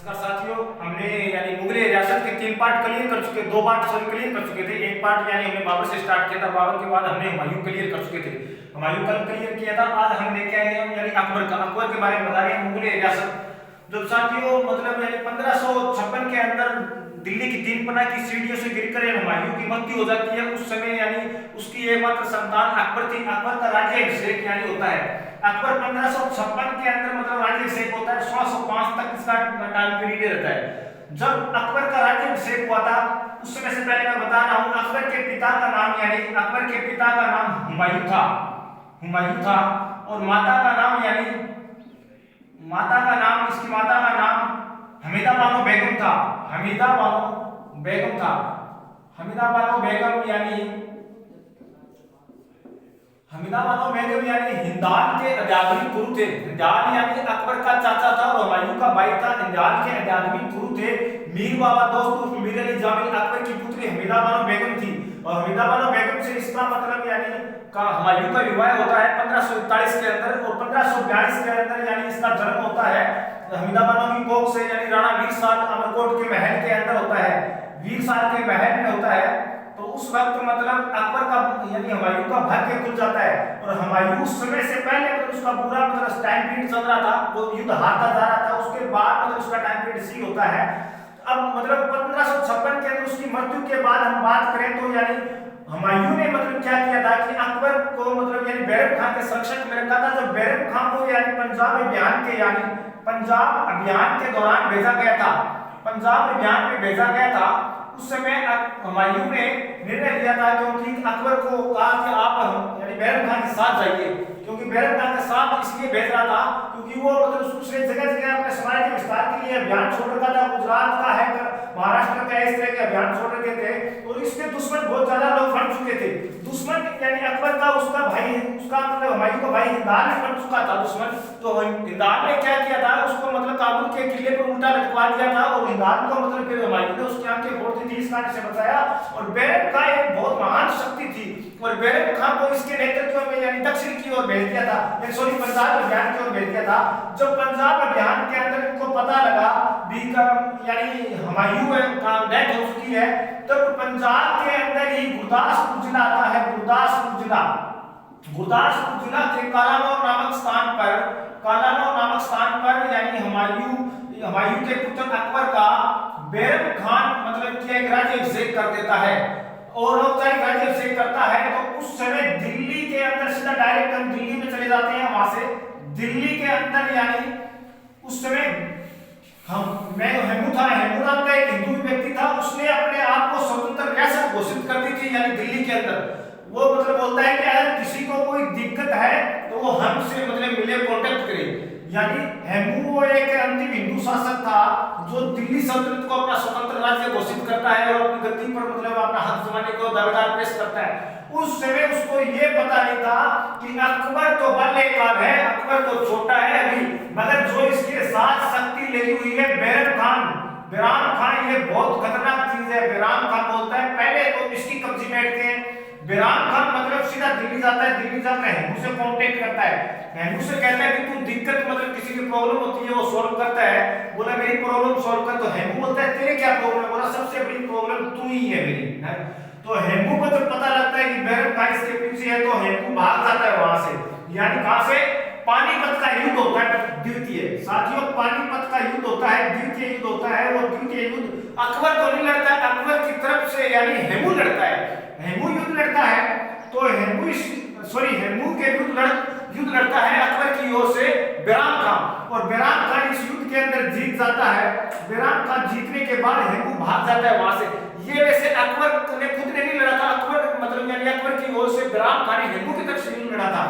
नमस्कार साथियों, हमने यानी मुगल रियासत के 3 पार्ट क्लियर कर चुके, 2 पार्ट क्लियर कर चुके थे। एक पार्ट यानी हमने बाबर से स्टार्ट किया था, बाबर के बाद हमने हुमायूं क्लियर कर चुके थे। हुमायूं कल क्लियर किया था। आज हम लेके आए हैं यानी अकबर के बारे में बता रहे हैं। मुगल रियासत जब साथियों मतलब यानी 1556 के अंदर दिल्ली की 3 पन्ना की सीढ़ियों से गिरकर हुमायूं की मृत्यु हो जाती है। उस समय यानी उसकी एकमात्र संतान अकबर थी। अकबर का राज्याभिषेक यानी होता है। अकबर 1556 के अंदर मतलब राज्याभिषेक होता है। 1605 तक इसका टाइम पीरियड रहता है। जब अकबर का राज्याभिषेक हुआ था उस समय से पहले मैं बता रहा हूँ, अकबर के पिता का नाम यानी अकबर के पिता का नाम हुमायूं था। हुमायूं था और माता का नाम यानी इसकी माता का नाम हमीदा बानो बेगम था। हमीदा बानो बेगम था। हमीदा बानो बेगम यानी हिंदाल के आध्यात्मिक गुरु थे। हिंदाल यानी अकबर का चाचा था और हुमायूं का भाई था। हिंदाल के आध्यात्मिक गुरु थे मीर बाबा दोस्त मीर अली जामिल। अकबर की पुत्री हमीदा बानो बेगम थी और हमीदा बानो बेगम से इसका मतलब यानी का हुमायूं का विवाह होता है 1541 के अंदर और 1542 के अंदर यानी इसका जन्म होता है हमीदा बानो की कोख से यानी राणा वीर शाह अमरकोट के महल के अंदर होता है। वीर शाह के महल में होता है। तो उस वक्त मतलब अकबर का यानी हुमायूं का भाग्य खुल जाता है और हुमायूं उस समय से पहले मतलब उसका पूरा मतलब टाइम पीरियड चल रहा था, वो युद्ध हारता जा रहा था। उसके बाद मतलब उसका टाइम पीरियड सी होता है। अब मतलब 1556 के अंदर उसकी मृत्यु के बाद हम बात करें तो यानी हुमायूं ने मतलब क्या किया था कि अकबर को मतलब यानी बैरम खान के संरक्षण में रखा था। जब बैरम खान को यानी पंजाब अभियान के दौरान भेजा गया था, पंजाब अभियान में भेजा गया था, उस समय हुमायूं ने निर्णय लिया था क्योंकि अकबर को कहा कि आप यानी बैरम खान के साथ जाइए, क्योंकि बैरम खान के साथ इसलिए भेज रहा था क्योंकि वो मतलब दूसरे जगह अपने समाज के विस्तार के लिए अभियान छोड़ रखा था। गुजरात का है, महाराष्ट्र का इस तरह के अभियान छोड़ रखे थे और इसके दुश्मन बहुत ज्यादा लोग फट चुके थे। दुश्मन यानी अकबर का उसका भाई उसका मतलब हुमायूं का भाई हिंदाल ने फट चुका था दुश्मन। तो हिंदाल ने क्या किया था, उसको मतलब काबुल के किले पर उल्टा लटका दिया था और हिंदाल को मतलब फिर हुमायूं ने उसकी आंखें फोड़ दी थी इस कारण से बचाया। और बैरम खान एक बहुत महान शक्ति थी और बैरम खान को इसके नेतृत्व में यानी दक्षिण की ओर भेज दिया था, पंजाब अभियान की ओर भेज दिया था। जब पंजाब अभियान के अंदर इनको पता लगा यानी हुमायूं का डेथ हो चुकी है, तब पंजाब के अंदर ही गुरदासपुर जिला आता है। गुरदासपुर जिला के कालानौर नामक स्थान पर यानी हुमायूं के पुत्र अकबर का बैरम खान मतलब कि एक राज्याभिषेक कर देता है और औपचारिक राज्याभिषेक करता है। तो उस समय दिल्ली के अंदर सीधा डायरेक्ट हम दिल्ली में चले जाते हैं। वहां से दिल्ली के अंदर यानी उस समय हेमू नाम का एक हिंदू व्यक्ति था, उसने अपने आप को स्वतंत्र रियासत घोषित कर दी थी यानी दिल्ली के अंदर। वो मतलब बोलता है कि अगर किसी को कोई दिक्कत है तो वो हमसे मतलब मिले, कांटेक्ट करे। यानी हेमू वो एक अंतिम हिंदू शासक था जो दिल्ली सल्तनत को अपना स्वतंत्र राज्य घोषित करता है और अपनी गद्दी पर मतलब अपना हक जमाने को दावेदार पेश करता है। उस समय उसको ये पता नहीं था कि अकबर तो बाल्यकाल है, अकबर तो छोटा है अभी, मगर जो इसके साथ शक्ति लेगी हुई है बैरम खान ये बहुत खतरनाक चीज है। बैरम खान बोलता है पहले तो इसकी कब्जी बैठते हैं। बैरम खान मतलब सीधा दिल्ली जाता है, दिल्ली जाकर हेमू से कांटेक्ट करता है, हेमू से कहता है कि तू दिक्कत मतलब किसी की प्रॉब्लम होती है वो सॉल्व करता है। बोला मेरी प्रॉब्लम सॉल्व कर। तो हेमू बोलता है तेरे क्या प्रॉब्लम है? बोला सबसे बड़ी प्रॉब्लम तू ही है मेरी। तो हेमू को जब पता लगता है कि बैरम खान इसके पीछे है तो हेमू भाग जाता है वहां से। यानी कहां से? पानीपत का युद्ध होता है द्वितीय। साथियों पानीपत का युद्ध होता है, द्वितीय युद्ध होता है। वो द्वितीय युद्ध अकबर तो नहीं लड़ता, अकबर की तरफ से यानी हेमू लड़ता है। हेमू युद्ध लड़ता है तो हेमू के युद्ध लड़ता है अकबर की ओर से बैरम खान और बैरम खान इस युद्ध के अंदर जीत जाता है। बैरम खान जीतने के बाद हेमू भाग जाता है वहां से। ये वैसे अकबर ने खुद ने नहीं लड़ा था, अकबर मतलब यानी अकबर की ओर से बैरम खान ने हेमू की तरफ से युद्ध लड़ा था।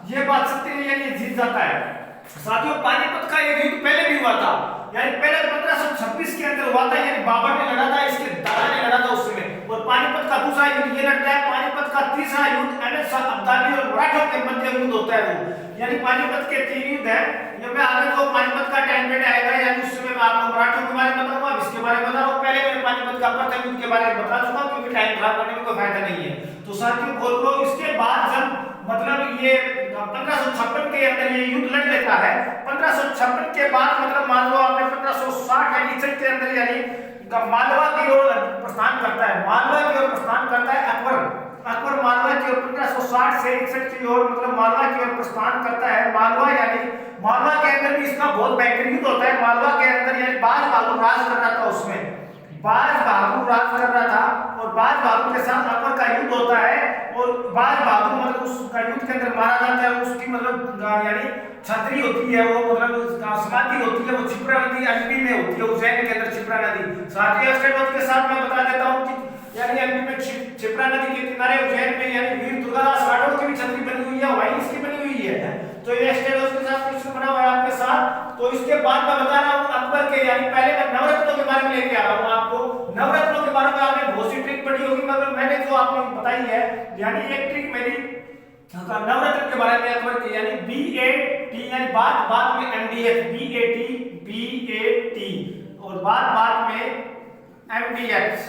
ये बात सत्य नहीं है, ये जीत जाता है। साथियों पानीपत का एक युद्ध पहले भी हुआ था, यानी पहले 1526 के अंदर हुआ था, यानी बाबर ने लड़ा था, इसके दादा ने लड़ा था उस समय। और पानीपत का दूसरा युद्ध ये लड़ता है। पानीपत का तीसरा युद्ध अहमद शाह अब्दाली और मराठों के मध्य युद्ध होता है वो। यानी पानीपत के 3 युद्ध है। जब मैं आगे को पानीपत का टाइम पीरियड आएगा यानी उस समय मैं आपको मराठों के बारे में बताऊंगा, इसके बारे में बता रहा हूं। पहले मैंने पानीपत का प्रथम युद्ध के बारे में बता चुका क्योंकि टाइम खराब करने में कोई फायदा नहीं है। तो साथियों बोल लो इसके बाद जब मतलब ये 1556 के अंदर ये युद्ध लड़ लेता है। 1556 के बाद मतलब मान लो आपने 1560 यानी 61 के अंदर यानी मालवा की ओर प्रस्थान करता है, मालवा की ओर प्रस्थान करता है अकबर मालवा की ओर 1560 से 61 की ओर मतलब मालवा की ओर प्रस्थान करता है। मालवा यानी मालवा के अंदर भी इसका बहुत बेहतरीन होता है। मालवा के अंदर यानी बाज बहादुर राज कर रहा था, उसमें बाज बहादुर राज कर रहा था और बाज बहादुर के साथ अकबर का युद्ध होता है और बाज बहादुर मतलब उसका युद्ध के अंदर मारा जाता है। उसकी मतलब यानी छतरी होती है, वो मतलब समाधि होती है, वो क्षिप्रा नदी एमपी में होती है, उज्जैन के अंदर क्षिप्रा नदी। साथ ही के साथ मैं बता देता हूँ कि यानी एमपी में क्षिप्रा नदी के किनारे उज्जैन में यानी वीर दुर्गादास राठौर की भी छतरी बनी हुई है, वहीं इसकी बनी हुई है। तो ये स्टेट के साथ कुछ बना हुआ है आपके साथ। तो इसके बाद मैं बता रहा हूँ अकबर के यानी पहले मैं नवरत्नों के बारे में लेके आ रहा हूँ आपको। नवरत्नों के बारे में आपने बहुत सी ट्रिक पढ़ी होगी, मगर मैंने जो आपको बताई है यानी एक ट्रिक मेरी नवरत्न के बारे में अकबर की यानी BAT यानी बात में MDH BAT और बात में MDH।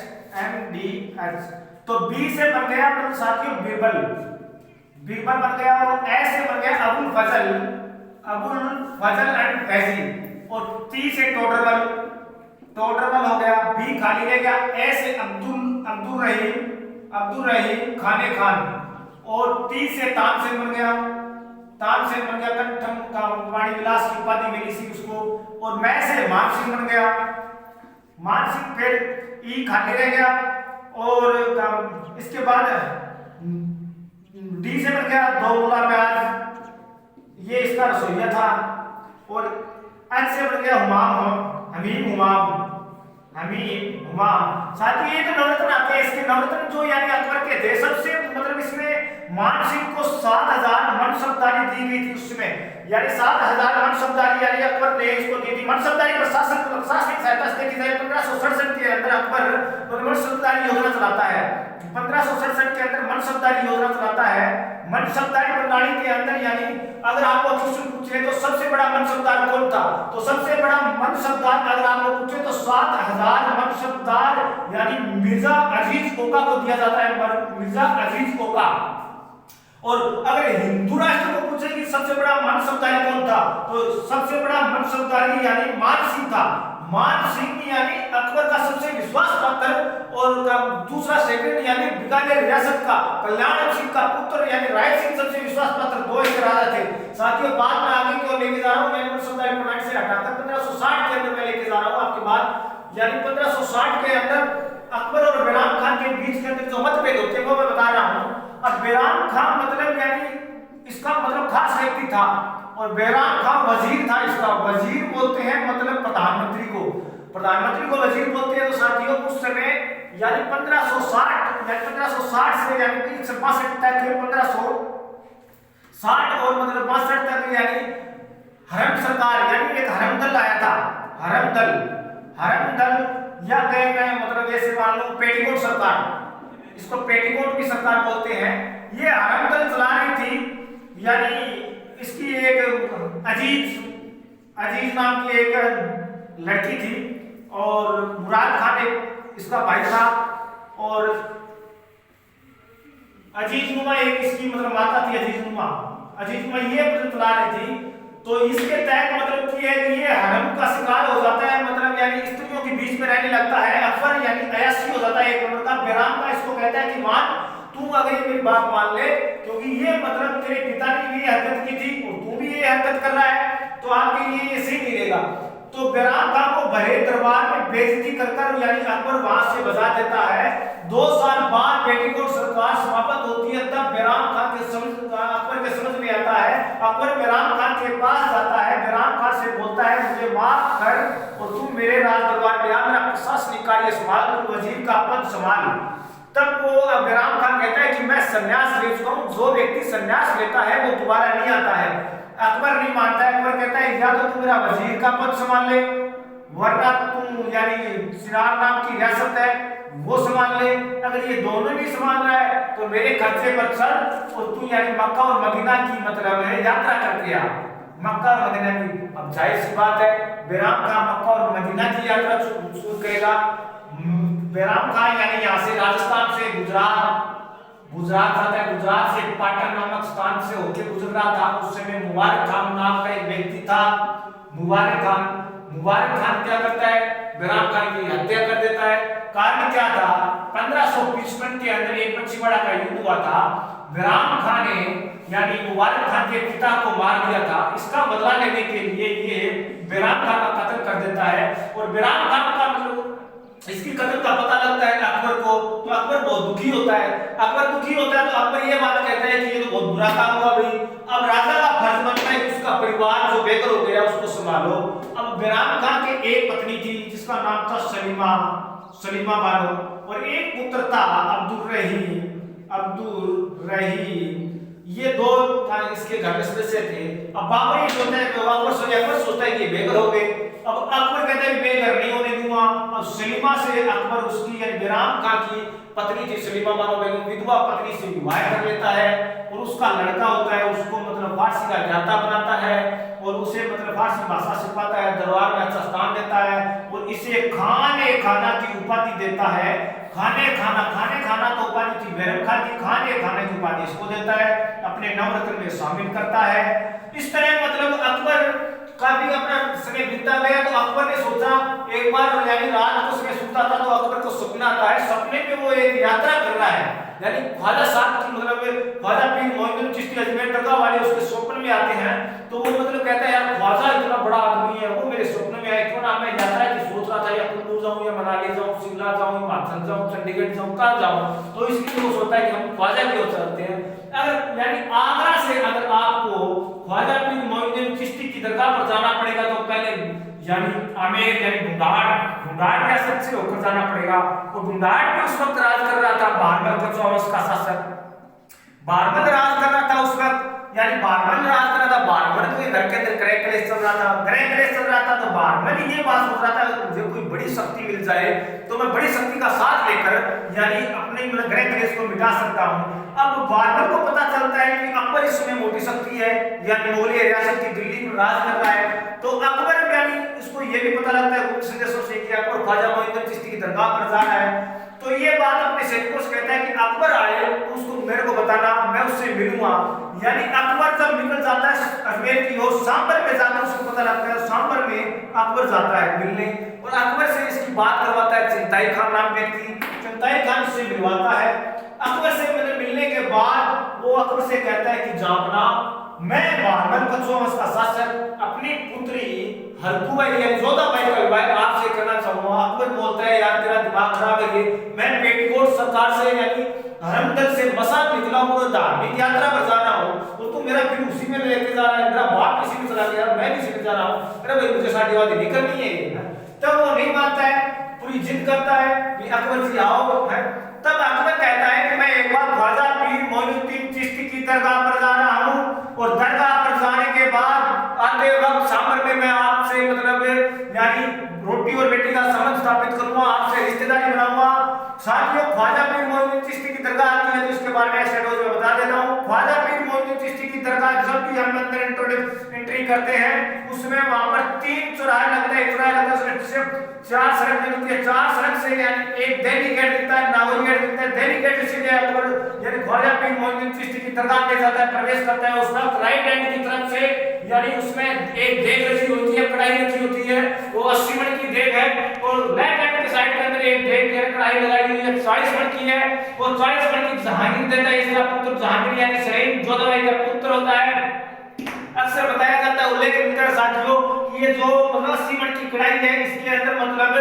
तो B से बन गया मतलब साथियों बीरबल बन गया और A से बन गया अबुल फजल एंड फैजी और T से टोडरमल हो गया। B खाली रह गया। A से अब्दुल रहीम खान और T से तानसेन बन गया कंठम का वाणी विलास की उपाधि मिली थी उसको। और मैं से मान सिंह बन गया फिर E खाली रह गया और इसके बाद D से बन गया दो मूला प्याज, ये इसका रसोइया था। और H से बन गया हुमाम। साथ ही ये तो नवरत्न आते हैं, इसके नवरत्न जो यानी अकबर के थे सबसे मतलब इसमें मान सिंह को 7000 मनसबदारी दी गई थी उसमें, यानी 7000 मनसबदारी यानी अकबर ने इसको दी थी। मनसबदारी प्रशासनिक सहायता से देखी जाए 1567 के अंदर अकबर मनसबदारी योजना चलाता है। 1567 के अंदर मनसबदारी योजना चलाता है। मनसबदारी प्रणाली के अंदर यानी अगर आपको क्वेश्चन पूछे तो सबसे बड़ा मनसबदार कौन था, तो सबसे बड़ा मनसबदार अगर आपको पूछे तो 7000 मनसबदार यानी मिर्जा अजीज ओका को दिया जाता है, मिर्जा अजीज ओका। और अगर हिंदू राष्ट्र को पूछे कि सबसे बड़ा मनसबदारी कौन था, तो सबसे बड़ा मनसबदारी यानी मान सिंह था। मान सिंह यानी अकबर का सबसे विश्वास पात्र और दूसरा सेकंड यानी बीकानेर रियासत का कल्याण सिंह का पुत्र यानी राय सिंह सबसे विश्वास पात्र दो एक राजा थे। साथियों बाद में आगे क्यों लेके जा रहा हूँ, मैंने मनसबदारी प्रणाली से हटाकर 1560 के अंदर मैं लेके जा रहा हूँ आपके बाद। यानी 1560 के अंदर अकबर और बैराम खान के बीच के अंदर जो मतभेद होते हैं वो मैं बता रहा हूँ। अब बैराम खान मतलब यानी इसका मतलब खास व्यक्ति था और बैराम खान वजीर था। इसका वजीर बोलते हैं मतलब प्रधानमंत्री को वजीर बोलते हैं। तो साथियों उस समय यानी 1560 से यानी 62 तक 1560 और मतलब 62 तक यानी हरम सरकार यानी एक हरम दल आया था। हरम दल या कहीं मैं मतलब ऐसे मान लो पेटीकोट सरकार, इसको पेटीकोट की सरकार बोलते हैं। ये हरम दल चला रही थी यानी इसकी एक अजीज नाम की एक लड़की थी और मुराद खान एक इसका भाई था और अजीज नुमा एक इसकी मतलब माता थी। अजीज नुमा ये मतलब चला रही थी। तो इसके तहत मतलब कि ये हरम का शिकार हो जाता है, मतलब यानी स्त्रियों के बीच में रहने लगता है। अकबर यानी अयाशी हो जाता है एक नंबर का। बैराम का इसको कहता है कि मान तू अगर ये मेरी बात मान ले, क्योंकि ये मतलब तेरे पिता ने भी ये हरकत की थी और तू भी ये हरकत कर रहा है, तो आपके लिए ये सही नहीं रहेगा। तो बैराम खान को भरे दरबार में बेइज्जती कर यानी अकबर वहां से भगा देता है। 2 साल बाद पेटीकोट सरकार समाप्त होती है, तब बैराम खान अकबर के समझ में आता है। अकबर बैराम खान के पास जाता है, बैराम खान से बोलता है मुझे माफ कर और तुम मेरे राज दरबार में आ, मेरा प्रशासनिक कार्य संभाल, तुम वजीर का पद संभाल। तब वो बैराम खान कहता है कि मैं संन्यास ले चुका हूं, जो व्यक्ति संन्यास लेता है वो दोबारा नहीं आता है। अकबर नहीं मानता है। अकबर कहता है या तो तुम मेरा वजीर का पद संभाल ले, वरना तुम यानी सिनार नाम की रियासत है वो संभाल ले। अगर ये दोनों नहीं संभाल रहा है तो मेरे खर्चे पर चल और तू यानी मक्का और मदीना की मतलब है यात्रा करके आ, मक्का और मदीना की। अब जाहिर सी बात है बैराम खान मक्का और मदीना की यात्रा शुरू करेगा। बैराम खान यानी यहाँ से राजस्थान से गुजरात आता है, गुजरात से पाटन नामक स्थान से होकर गुजर रहा था। उस समय मुबारक खान नाम का एक व्यक्ति था। मुबारक खान क्या करता है, बैराम खान की हत्या कर देता है। कारण क्या था? 1555 के अंदर एक पछवाड़ा का युद्ध हुआ था। बैराम खान ने यानी वालिद खान के पिता को मार दिया था। इसका बदला लेने के लिए ये बैराम खान का कत्ल कर देता है। और बैराम खान का मतलब इसकी कत्ल का पता लगता है अकबर को, तो अकबर बहुत दुखी होता है। अकबर दुखी होता है तो अकबर ये बात कहता है कि ये तो बहुत बुरा काम हुआ भाई। अब राजा का फर्ज बनता है कि उसका परिवार जो बेघर हो गया उसको संभालो। अब बैराम खान के एक पत्नी थी जिसका नाम था सलीमा बानो, और एक पुत्र था अब्दुल रहीम। ये दो इसके घर में सदस्य थे। अब बाबर ये सोचता है अकबर सोचता है कि बेघर हो गए। अब अकबर कहता है बेघर नहीं होने दूंगा। अब सलीमा से अकबर उसकी यानी बैराम खान की पत्नी थी सलीमा बानो बेगम, विधवा पत्नी से विवाह कर लेता है। और उसका लड़का होता है उसको मतलब फारसी का ज्ञाता बनाता है और उसे मतलब फारसी भाषा सिखाता है, दरबार में अच्छा स्थान देता है और इसे खाने खाना की उपाधि देता है। खाने खाना तो उपाधि थी बैरम खान की, खाने खाने की उपाधि इसको देता है, अपने नवरत्न में शामिल करता है। इस तरह मतलब अकबर काफी अपना समय बीतता गया। तो अकबर ने सोचा एक बार यानी रात को समय सोता था तो अकबर को सपना आता है। सपने में वो एक यात्रा कर रहा है यानी ख्वाजा साहब की मतलब ख्वाजा पीर मोइनुद्दीन चिश्ती अजमेर दरगाह वाले उसके स्वप्न में आते हैं। तो वो मतलब कहता है यार ख्वाजा इतना बड़ा आदमी है, वो मेरे स्वप्न में आए, क्यों ना मैं यात्रा की सोच रहा था या कुल्लू जाऊं या मनाली जाऊं, शिमला जाऊं, हिमाचल जाऊं, चंडीगढ़ जाऊं, कहां जाऊं। तो इसलिए वो सोचता है कि हम ख्वाजा की ओर चलते हैं। अगर यानी आगरा से अगर आपको ख्वाजा पीर मोइनुद्दीन चिश्ती की दरगाह पर जाना पड़ेगा तो पहले यानी आमेर यानी ढूंढाड़ रियासत से होकर जाना पड़ेगा। और ढूंढाड़ में उस वक्त राज कर रहा था बारमल कचौवस का शासक। बारमल राज कर रहा था उस वक्त यानी बारमल राज कर रहा था। बारमल के घर के अंदर गृह कलेश चल रहा था। तो बारमल ये बात सोच रहा था अगर मुझे कोई बड़ी शक्ति मिल जाए तो मैं बड़ी शक्ति का साथ लेकर यानी अपने मतलब गृह कलेश को मिटा सकता हूँ। अब बारमल को पता चलता है कि अकबर इसमें मोटी शक्ति है यानी मुगलिया रियासत की दिल्ली में राज कर रहा है। तो अकबर यानी इसको ये भी पता लगता है गुप्त संदेशों से कि अकबर ख्वाजा मोइनुद्दीन चिश्ती की दरगाह पर जा रहा है। तो ये बात अपने सैनिकों से कहता है कि अकबर आए तो उसको मेरे को बताना, मैं उससे मिलूंगा। यानी अकबर जब निकल जाता है अजमेर की ओर, सांबर में जाकर उसको पता लगता है, सांबर में अकबर जाता है मिलने और अकबर से इसकी बात करवाता है। चंताई खान नाम व्यक्ति, चंताई खान से मिलवाता है। अकबर से मिलने के बाद वो अकबर से कहता है कि जापना मैं बारमल कचौवस का शासक अपनी पुत्री हरकुबाई यानी जोधाबाई का विवाह आपसे करना चाहूंगा। अकबर बोलता है यार तेरा दिमाग खराब है, मैं पेटीकोट सरकार से यानी हरमदल से मसान निकला हूं और धार्मिक यात्रा पर जा रहा हूं और तू मेरा फिर उसी में लेके जा रहा है। मेरा बाप किसी में चला गया, मैं किसी में जा रहा हूं, अरे भाई मुझे शादीवादी नहीं करनी है। तब वो नहीं मानता है, पूरी जिद करता है कि अकबर जी आओ है। तब अकबर कहता है कि मैं एक बार ख्वाजा पीर मोइनुद्दीन चिश्ती की दरगाह पर जा रहा हूं और दरगाह पर जाने के बाद आते वक्त सांबर में मैं आपसे मतलब यानी रोटी और बेटी का संबंध स्थापित करूंगा, आपसे रिश्तेदारी बनाऊंगा। साथियों ख्वाजा पीर मोइनुद्दीन चिश्ती की दरगाह आती है तो इसके बारे में एक्सटेंडोज में बता देता हूं। ख्वाजा पीर मोइनुद्दीन चिश्ती की दरगाह जब भी हम अंदर एंट्री करते हैं उसमें वहां पर 3 चौराहे लगते हैं। सिर्फ 4 सड़क मिलती है, 4 सड़क से यानी एक दिल्ली गेट दिखता है, नागौर गेट दिखता है। दिल्ली गेट से अकबर यानी ख्वाजा पीर मोइनुद्दीन चिश्ती की दरगाह में जाता है, प्रवेश करता है। उस वक्त राइट हैंड की तरफ से यानी उसमें एक देग रखी होती है, कढ़ाई रखी होती है, वो 80 मण की देग है। और लेफ्ट हैंड के साइड के अंदर एक देग है, कढ़ाई लगाई हुई है, 40 मण की है। वो 40 मण की जहांगीर देता है, इसका पुत्र जहांगीर यानी सलीम जोधाबाई का पुत्र होता है। अक्सर बताया जाता है उल्लेख मिलता है साथियों ये जो मतलब 80 मण की कढ़ाई है इसके अंदर मतलब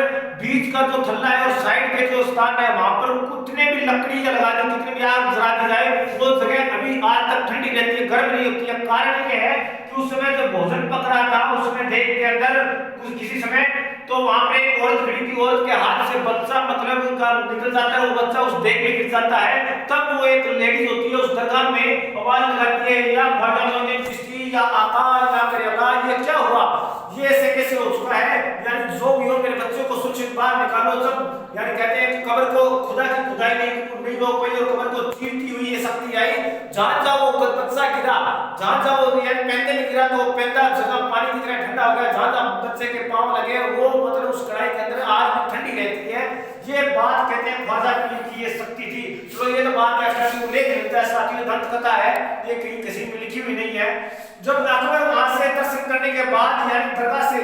बीच का जो थल्ला है और साइड के जो स्थान है वहां पर कितने भी लकड़ी लगा दो, कितने भी आग जला दी जाए वो जगह अभी आज तक ठंडी रहती है, गर्म नहीं होती है। कारण ये है कि उस समय जो भोजन पक रहा था उसमें देख के अंदर कुछ किसी समय तो वहां पे एक औरत खड़ी थी, औरत के हाथ से बच्चा मतलब उनका निकल जाता है, वो बच्चा उस देख में गिर जाता है। तब वो एक लेडीज होती है उस दरगाह में आवाज लगाती है या ख्वाजा मोइनुद्दीन चिश्ती या आका या मेरे अल्लाह ये क्या हुआ, ये ऐसे कैसे हो चुका है, यानी जो भी हो मेरे बच्चे को सुरक्षित बाहर निकालो। जब यानी कहते हैं कब्र को खुदा की खुदाई नहीं हो पाई और कब्र को चीरती हुई ये शक्ति आई, जहां जाओ वो बच्चा गिरा, जहां जाओ यानी पैंदे में गिरा तो पैंदा जगह पानी की तरह ठंडा हो गया, जहां जहां बच्चे के पांव लगे वो मतलब उस कढ़ाई के अंदर आज भी ठंडी रहती है। ये बात कहते हैं ख्वाजा पीर की ये शक्ति थी। चलो ये तो बात है उल्लेख मिलता है साथियों, दंत कथा है, ये कहीं किसी में लिखी हुई नहीं है। जब अकबर वहां से दर्शन करने के बाद यानी दरगाह से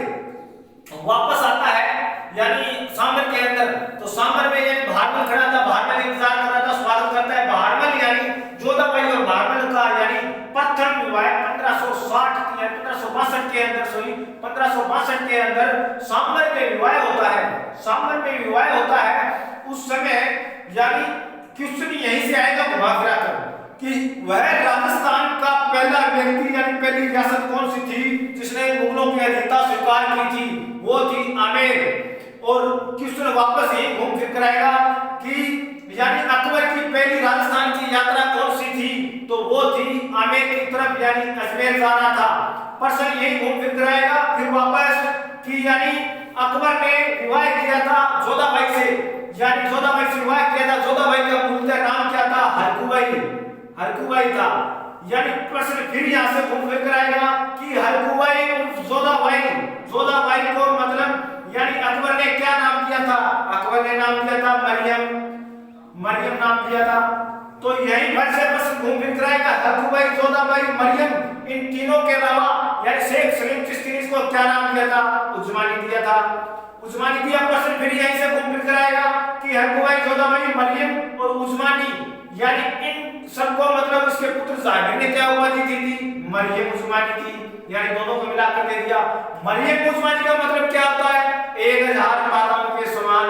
वापस आता है यानी 62 के अंदर सांबर में विवाह होता है। सांबर में विवाह होता है उस समय यानी कृष्ण यहीं से आएगा घुमा फिरा कर कि वह राजस्थान का पहला व्यक्ति यानी पहली रियासत कौन सी थी जिसने मुगलों की अधीनता स्वीकार की थी, वो थी आमेर। और कृष्ण वापस यही घूम फिर कर आएगा कि यानी अकबर की पहली राजस्थान की यात्रा कौन सी थी, तो वो थी आमेर की तरफ यानी अजमेर जाना था। पर्सन यही घूम फिर कर आएगा फिर वापस कि यानी अकबर ने विवाह किया था जोधाबाई से, यानी जोधाबाई से विवाह किया था। जोधाबाई का मूलतः नाम क्या था? हरकुबाई, हरकुबाई था। यानी प्रश्न फिर यहाँ से घूम फिर कर आएगा कि हरकुबाई और जोधाबाई, जोधाबाई को मतलब यानी अकबर ने क्या नाम दिया था? अकबर ने नाम दिया था मरियम, मरियम नाम दिया था। तो यही भर से प्रश्न घूम फिर कर आएगा हरकुबाई, जोधाबाई, मरियम, इन तीनों के अलावा यानी शेख सलीम चिश्ती ने इसको क्या नाम दिया था? उस्मानी दिया था। उस्मानी दिया। प्रश्न फिर यहीं से घूम फिर कर आएगा कि हरकुबाई, जोधाबाई, मरियम और उस्मानी यानी इन सबको मतलब इसके पुत्र जाहिर ने क्या उपाधि दी थी? मरियम उस्मानी थी। यानी दोनों को मिलाकर दे दिया। मरियम उस्मानी का मतलब क्या होता है? 1000 माताओं के समान।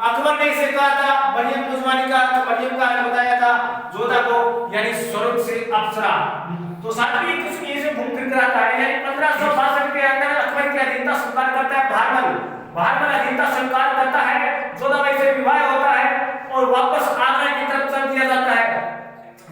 अकबर ने इसे कहा था मरियम उस्मानी का अर्थ, मरियम का अर्थ बताया था जोधा को यानी स्वर्ग से अप्सरा। तो सातवीं किस्म ये से घूम फिर कर आता है यानी 1562 के अंदर अकबर की अधीनता स्वीकार करता है भारमल, भारमल अधीनता स्वीकार करता है, जोधाबाई से विवाह होता है और वापस आगरा की तरफ चल दिया जाता है।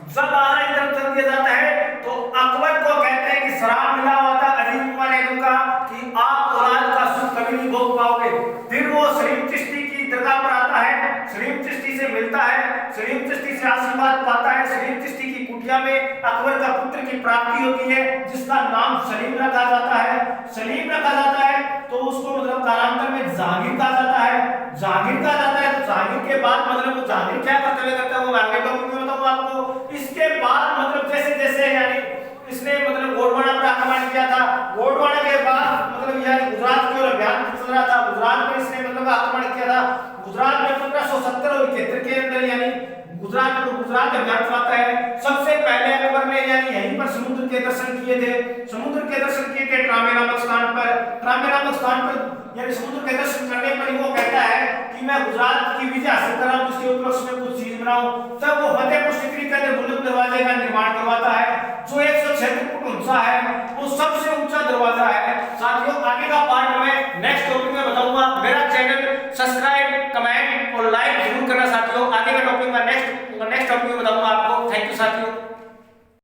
जब आगरा की तरफ चल दिया जाता है तो अकबर को कहते हैं कि शराब मिला हुआ था अजीम उम्र का कि आप औलाद का सुख कभी नहीं भोग पाओगे। फिर वो सलीम चिश्ती की दरगाह पर आता है, सलीम चिश्ती से मिलता है, सलीम चिश्ती से आशीर्वाद पाता है। सलीम चिश्ती की कुटिया में अकबर का पुत्र की प्राप्ति होती है जिसका नाम सलीम रखा जाता है। सलीम रखा जाता है तो उसको मतलब कालांतर में जहांगीर कहा जाता है, जहांगीर कहा जाता है। तो जहांगीर के बाद मतलब वो जहांगीर क्या कर्तव्य करता है वो आगे टॉपिक में बताऊंगा आपको। इसके बाद मतलब जैसे जैसे यानी इसने मतलब गोंडवाना पर आक्रमण किया था, गोंडवाना के बाद मतलब यानी गुजरात की ओर अभियान चल रहा था, गुजरात में इसने मतलब आक्रमण किया था। गुजरात में 1570 और 71 के अंदर यानी गुजरात अभियान चलाता है। सबसे पहले अकबर ने यानी यहीं पर समुद्र के दर्शन किए थे, समुद्र के दर्शन किए थे ट्रामे नामक स्थान पर। ट्रामे नामक स्थान पर यानी समुद्र के दर्शन करने पर वो कहता है कि मैं गुजरात की विजय हासिल कर रहा हूं, उसके उपलक्ष्य में कुछ चीज बनाऊं। तब वो फतेहपुर सीकरी के अंदर बुलंद दरवाजे का निर्माण करवाता है जो 176 फुट ऊंचा है, वो सबसे ऊंचा दरवाजा है। साथियों आगे का पार्ट में नेक्स्ट टॉपिक में बताऊंगा। मेरा चैनल सब्सक्राइब, कमेंट और लाइक जरूर करना साथियों। आगे का टॉपिक में नेक्स्ट टॉपिक में बताऊंगा आपको। थैंक यू साथियों।